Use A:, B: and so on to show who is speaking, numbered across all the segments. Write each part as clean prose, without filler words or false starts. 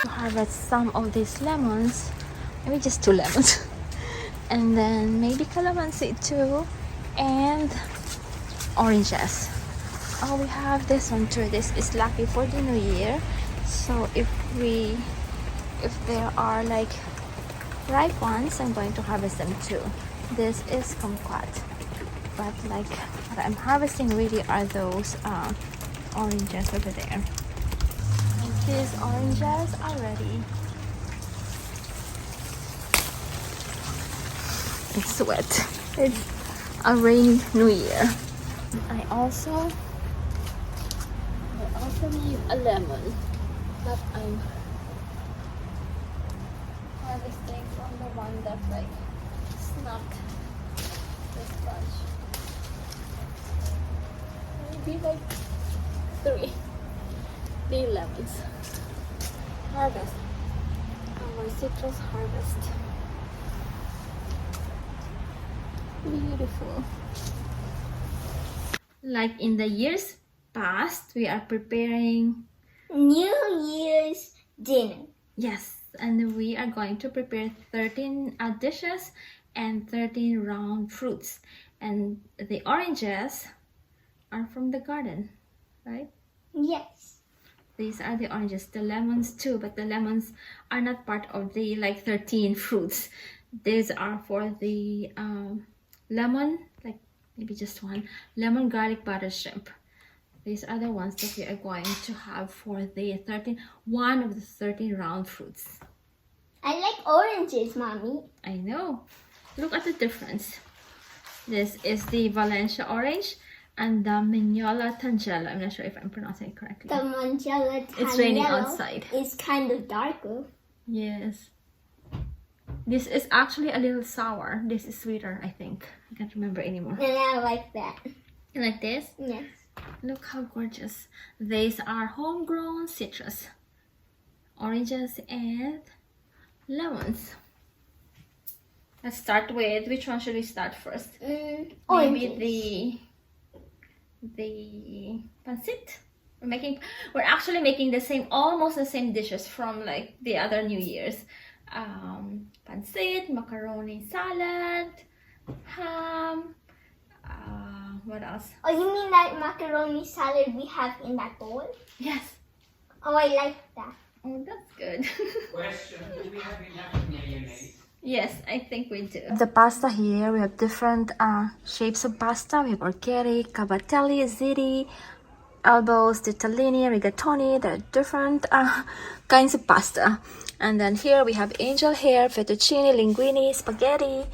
A: To harvest some of these lemons, maybe just 2 lemons, and then maybe calamansi too, and oranges. Oh, we have this one too. This is lucky for the new year. So if there are like ripe ones, I'm going to harvest them too. This is kumquat, but like what I'm harvesting really are those oranges over there. And these oranges are ready. It's wet. It's a rainy new year. I also need a lemon that I'm harvesting from the one that like snapped this bunch. Maybe like three lemons. Harvest. Our citrus harvest. Beautiful. Like in the years past, we are preparing
B: New Year's dinner.
A: Yes, and we are going to prepare 13 dishes and 13 round fruits. And the oranges are from the garden, right?
B: Yes.
A: These are the oranges, the lemons too, but the lemons are not part of the like 13 fruits. These are for the lemon, like maybe just one, lemon garlic butter shrimp. These are the ones that we are going to have for the one of the 13 round fruits.
B: I like oranges, Mommy.
A: I know. Look at the difference. This is the Valencia orange and the Mignola Tangelo. I'm not sure if I'm pronouncing it correctly.
B: The Mignola Tangelo.
A: It's raining outside.
B: It's kind of darker.
A: Yes. This is actually a little sour. This is sweeter, I think. I can't remember anymore.
B: And I like that.
A: You like this?
B: Yes.
A: Look how gorgeous. These are homegrown citrus. Oranges and lemons. Let's start with, which one should we start first? Maybe the pancit. We're actually making almost the same dishes from like the other New Year's. Pancit, macaroni salad, ham, what else?
B: Oh, you mean that macaroni salad we have in that bowl?
A: Yes.
B: Oh, I like that.
A: Oh, that's good.
C: Question, do we have enough mayonnaise?
A: Yes, I think we do. The pasta here, we have different shapes of pasta. We have orcheri, cavatelli, ziti, elbows, ditalini, rigatoni. There are different kinds of pasta. And then here we have angel hair, fettuccine, linguine, spaghetti,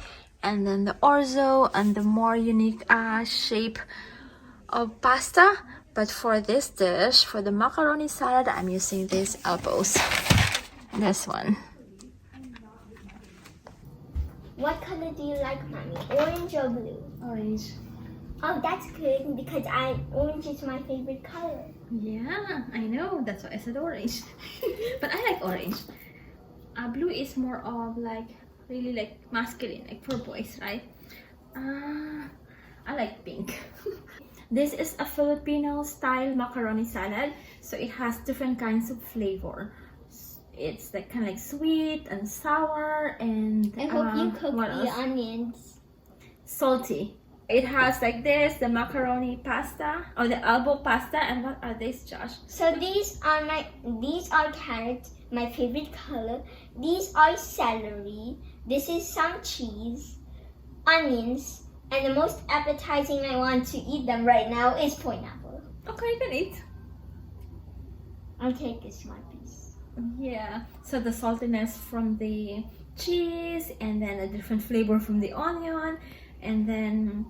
A: and then the orzo and the more unique shape of pasta. But for this dish, for the macaroni salad, I'm using these elbows. This one.
B: What color do you like, Mommy? Orange or blue?
A: Orange.
B: Oh, that's good because orange is my favorite color.
A: Yeah, I know. That's why I said orange. But I like orange. Blue is more of like really like masculine, like for boys, right? I like pink. This is a Filipino style macaroni salad, so it has different kinds of flavor. It's like kind of like sweet and sour and
B: I hope you cook
A: what
B: the
A: else?
B: onions.
A: Salty. It has like this, the macaroni pasta or the elbow pasta, and what are these, Josh?
B: So these are carrots, my favorite color. These are celery. This is some cheese, onions, and the most appetizing I want to eat them right now is pineapple.
A: Okay, you can eat.
B: I'll take a small piece.
A: Yeah, so the saltiness from the cheese and then a different flavor from the onion, and then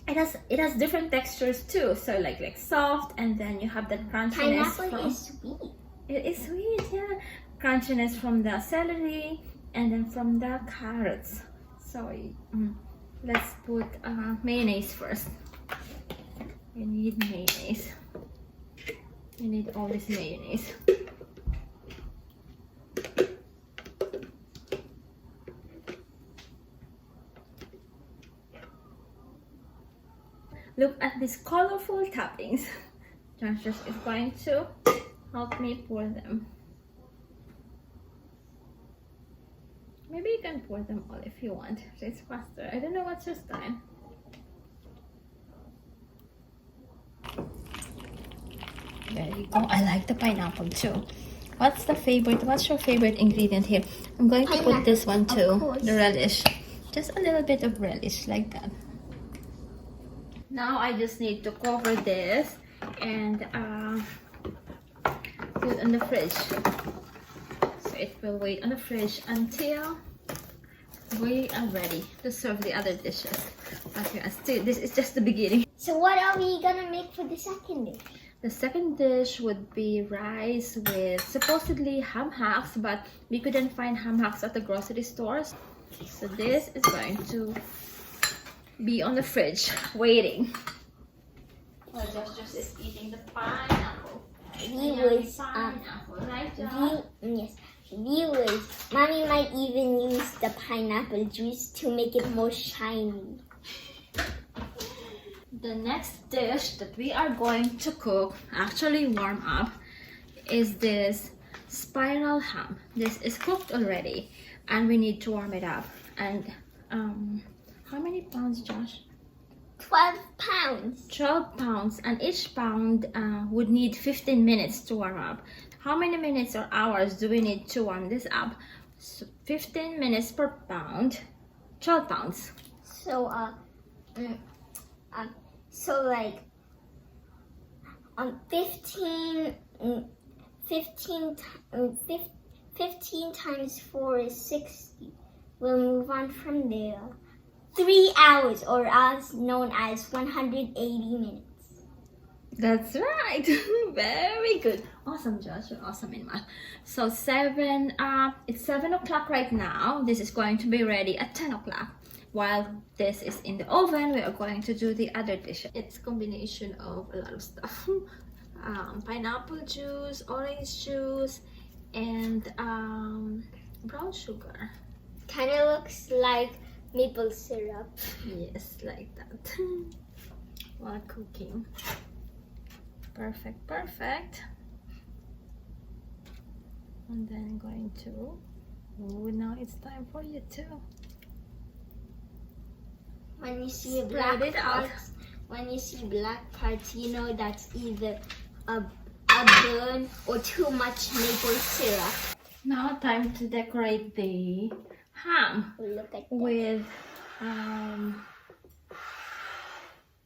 A: it has different textures too, so like soft, and then you have that crunchiness.
B: Pineapple is sweet.
A: It is sweet, yeah. Crunchiness from the celery and then from the carrots. So let's put mayonnaise first. You need mayonnaise. You need all this mayonnaise. Look at these colorful toppings. Josh is going to help me pour them. Maybe you can pour them all if you want. It's faster. I don't know what's your style. There you go. I like the pineapple too. What's your favorite ingredient here? I'm going to put this one too. The relish. Just a little bit of relish like that. Now I just need to cover this and put in the fridge. So it will wait on the fridge until we are ready to serve the other dishes. But yeah, still, this is just the beginning.
B: So what are we gonna make for the second dish?
A: The second dish would be rice with supposedly ham hocks, but we couldn't find ham hocks at the grocery stores. So this is going to be on the fridge waiting. Well, Josh is eating the pineapple.
B: Viewers,
A: right,
B: yes, viewers, Mommy might even use the pineapple juice to make it more shiny.
A: The next dish that we are going to cook, actually warm up, is this spiral ham. This is cooked already and we need to warm it up. And how many pounds, Josh?
B: 12 pounds.
A: 12 pounds, and each pound would need 15 minutes to warm up. How many minutes or hours do we need to warm this up? So 15 minutes per pound, 12 pounds.
B: So so like 15 times 4 is 60. We'll move on from there. 3 hours, or as known as 180 minutes.
A: That's right. Very good. Awesome, Josh. You're awesome in math. So it's 7 o'clock right now. This is going to be ready at 10 o'clock. While this is in the oven, we are going to do the other dish. It's a combination of a lot of stuff. Pineapple juice, orange juice, and brown sugar.
B: Kind of looks like maple syrup.
A: Yes, like that. While cooking. Perfect, perfect. And then I'm going to, now it's time for you too.
B: When you see
A: Spread it out.
B: when you see black parts, you know that's either a burn or too much maple syrup.
A: Now time to decorate the ham
B: Look at that.
A: with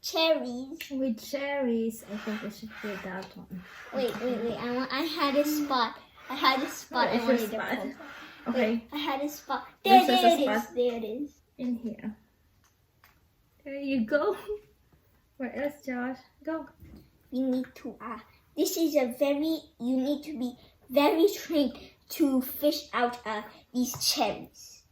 B: Cherries.
A: with cherries. I think we should do that one.
B: Wait. I had a spot. I
A: Where is your
B: wanted to
A: spot?
B: post.
A: Okay,
B: Wait, I had a spot.
A: Where's
B: There
A: the
B: it is.
A: spot?
B: There it is.
A: in here. There you go. Where else, Josh? Go.
B: You need to you need to be very trained to fish out these cherries.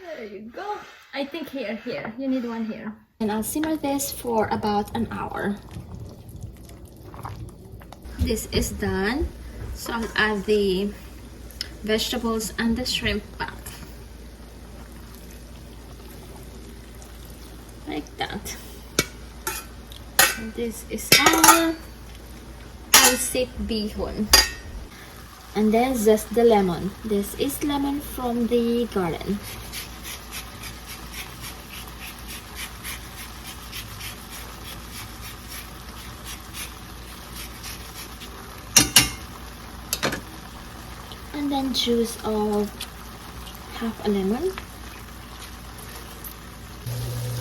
A: There you go. I think here. You need one here. And I'll simmer this for about an hour. This is done. So I'll add the vegetables and the shrimp back. Like that. And this is our palsit bihon. And then zest the lemon. This is lemon from the garden. And then juice of half a lemon.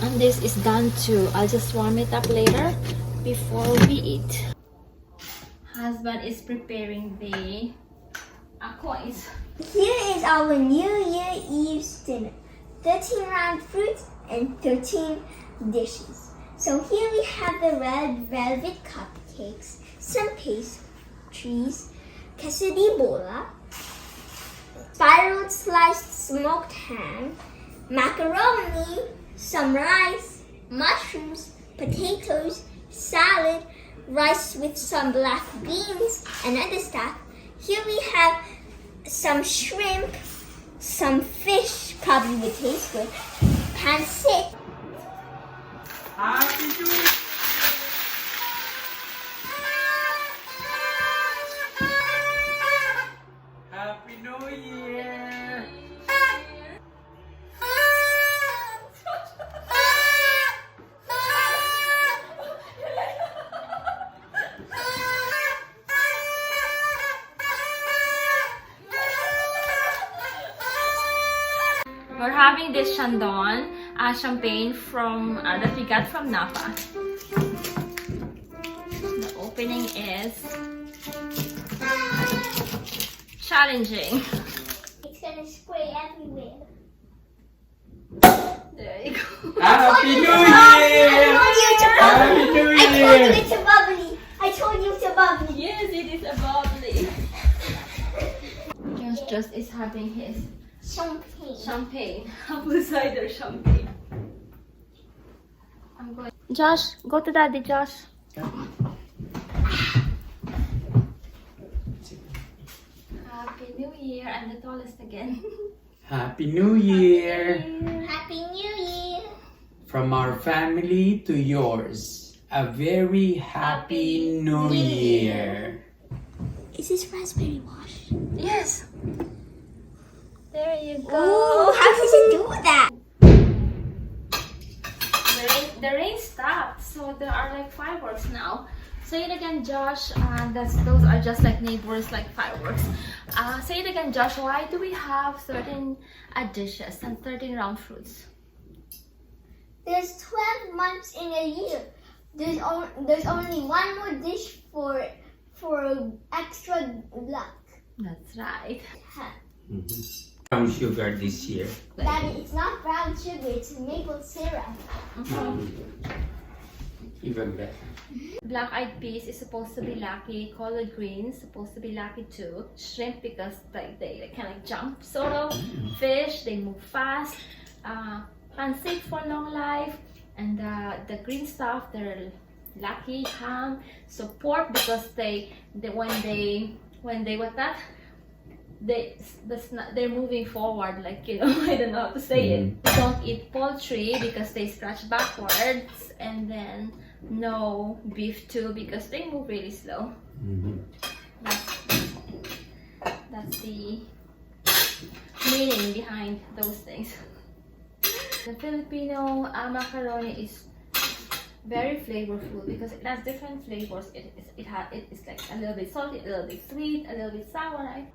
A: And this is done too. I'll just warm it up later before we eat. Husband is preparing the coins.
B: Here is our New Year Eve dinner. 13 round fruits and 13 dishes. So here we have the red velvet cupcakes, some pastries, quesadilla, spiral sliced smoked ham, macaroni, some rice, mushrooms, potatoes, salad, rice with some black beans, and other stuff. Here we have some shrimp, some fish, probably would taste good, pancit.
C: Happy New Year! Happy New Year!
A: We're having this Chandon champagne from that we got from Napa. The opening is challenging.
B: It's gonna spray everywhere.
A: There you go.
C: Happy New Year! Happy New
B: I told you
C: Year!
B: it's a bubbly. I told you it's a bubbly.
A: Yes, it is a bubbly. Just is having his champagne, apple cider champagne. I'm going. Josh, go to daddy, Josh. Happy New Year! I'm the tallest again.
C: Happy New Year!
B: Happy New Year.
C: From our family to yours, a very happy New Year!
B: Is this raspberry wash?
A: Yes. There you go.
B: Oh, how does it do that?
A: The rain stopped, so there are like fireworks now. Say it again, Josh. Those are just like neighbors, like fireworks. Say it again, Josh. Why do we have 13 dishes and 13 round fruits?
B: There's 12 months in a year. There's only one more dish for extra luck.
A: That's right.
C: Brown sugar this year.
B: Daddy, it's not brown sugar, it's maple syrup.
C: Even better.
A: Black-eyed peas is supposed to be lucky. Collard greens supposed to be lucky too. Shrimp because they kind of jump sort of. Fish, they move fast. Pancit for long life. And the green stuff, they're lucky. Ham. So pork because they're moving forward, like, you know, I don't know how to say it. Don't eat poultry because they scratch backwards, and then no beef too because they move really slow. That's the meaning behind those things. The Filipino macaroni is very flavorful because it has different flavors. It's like a little bit salty, a little bit sweet, a little bit sour, right?